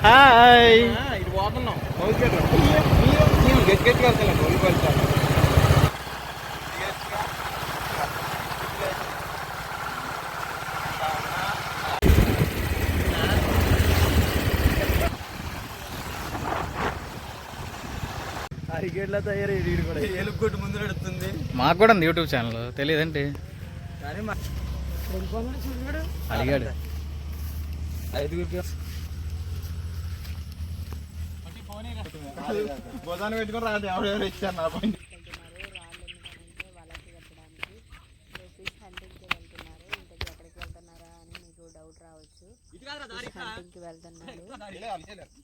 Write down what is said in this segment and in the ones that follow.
Hi. ఇటు పోతున్నాం గట్టిగా వెళ్తాను గోల్కి వెళ్తాను. అరిగేట్లా తయారయ్యి వీడు కూడా ఎలుగుగొట్టు ముందు నడుస్తుంది. మాకు కూడా ఉంది యూట్యూబ్ ఛానల్ తెలియదండి. కానీ అడిగాడు 5గురికి బోధాన్ని పెట్టుకుని రాదు ఎవరెవరు ఇచ్చారు నా పని.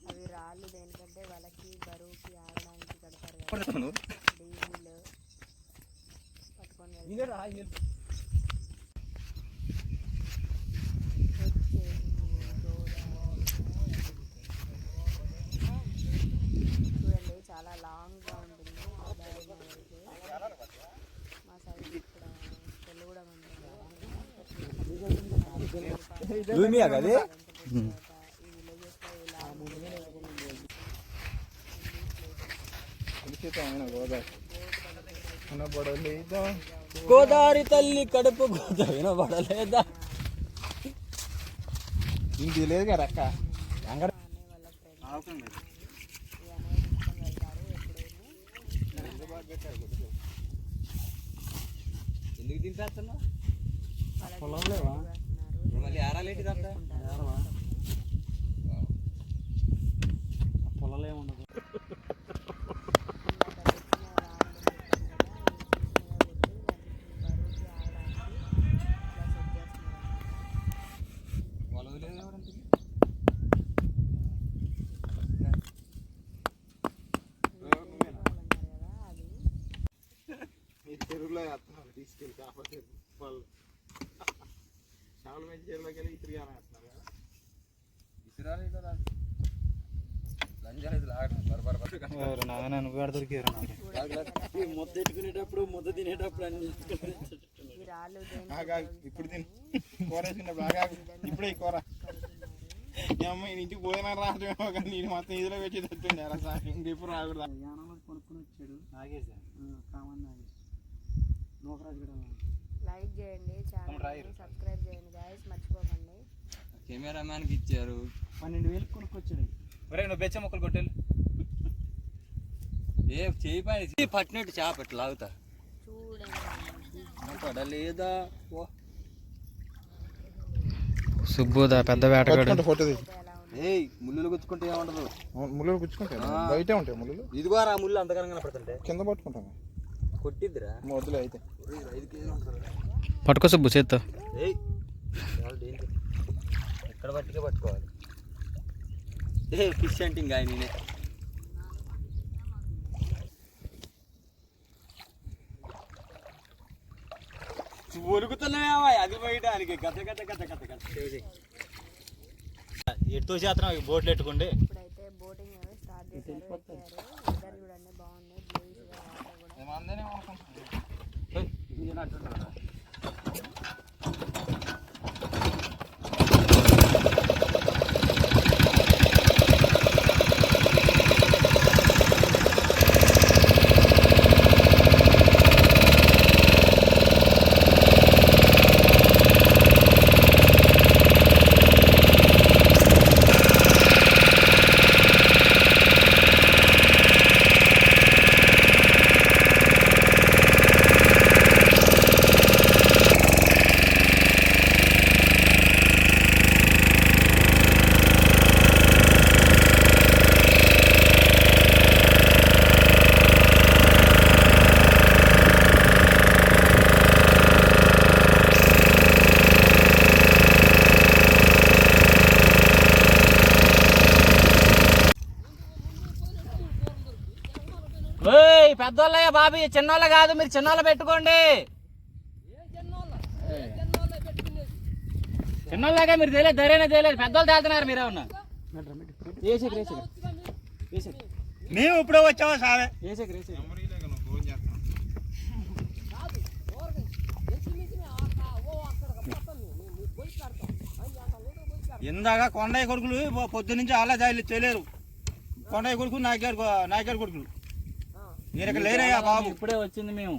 అవి రాళ్ళు దేనికంటే వాళ్ళకి బరువుకి ఆడడానికి కడతారు కదా, డీజిల్ పట్టుకొని చూడండి చాలా లాంగ్గా ఉంటుంది. మా సైడ్ ఇక్కడ తెలుగుడం గోదావరి తల్లి కడుపు గోద వినబడలేదా? ఇంటి లేదు కదా అక్క. ఎందుకు తింటేస్తున్నావు? పొలం లేవా? మళ్ళీ ఆరాలేంటి తప్ప పొలంలో ఏముండదు. చెరువులో వేస్తున్నారు తీసుకెళ్ళి కాకపోతే వాళ్ళు చాలు మంచి చెరువులోకి వెళ్ళి ఇసురుగానే వేస్తున్నారు కదా. ఇసురాలి కదా ముద్ద ఎట్టుకునేటప్పుడు ముద్ద తినేటప్పుడు అన్ని ఇప్పుడు తిని కూర వేసుకున్నప్పుడు ఇప్పుడే ఈ కూర అమ్మ ఇంటికి పోయినా రావడమేమో కానీ నేను మొత్తం ఇదిలో పెట్టి తెచ్చుండే అలా సార్ ఇంకెప్పుడు రాకూడదు. కొనుక్కుని వచ్చాడు ఆగేసా కామన్ లైక్ చేయండి, ఛానల్ సబ్స్క్రైబ్ చేయండి గాయస్, మర్చిపోకండి. కెమెరామ్యాన్కి ఇచ్చారు 12,000 కొనుక్కొచ్చాడు. ఒరే నువ్వు బెచ్చ మొక్కలు కొట్టేళ్ళు ఏ చేయి పని పట్టినట్టు చేప ఎట్లా లాగుతా చూడండి పడలేదా? సుబ్బుదా పెద్ద వేటగాడు. ఏయ్ ముళ్ళు గుచ్చుకుంటే ఏమంటదు? ముళ్ళు గుచ్చుకుంటాయి బయటే ఉంటాయి ముళ్ళు. ఇదిగో రా ముళ్ళు అంతకరంగా కనపడుతుంటే కింద పట్టుకుంటాను కొట్టిద్దిరా మొదలు అయితే 5 కేజీలు ఉంటారు. పట్టుకో సుబ్బు చేత్తో. ఎక్కడ పట్టుకే పట్టుకోవాలి. ఏ ఫిష్ హంటింగ్ ఆయన నేనే ఒరుగుతున్నావా? అది పోయడానికి కథ కథ కథ కథ కథ ఎటుతో చేస్తున్నాం బోట్లు ఎట్టుకోండి. ఇప్పుడైతే బోటింగ్ స్టార్ట్ చేశారు. వెదర్ చూడండి బాగుంది, బ్లూగా వాటర్ కూడా. పెద్దోళ్ళయ్యా బాబు, చిన్నోళ్ళ కాదు, మీరు చిన్నోళ్ళ పెట్టుకోండి. చిన్నోళ్ళగా మీరు తెలియదు, ధైర్యనే తెలియదు, పెద్దోళ్ళు తేలుతున్నారు మీరేమన్నా. మేము ఇప్పుడే వచ్చామా సావే. ఇందాక కొండయ్య కొడుకులు పొద్దు నుంచి అలా చేయలేరు. కొండయ్య కొడుకు నాయకారు కొడుకులు మీరు ఇక్కడ లేరయ్యా బాబు. ఇప్పుడే వచ్చింది మేము.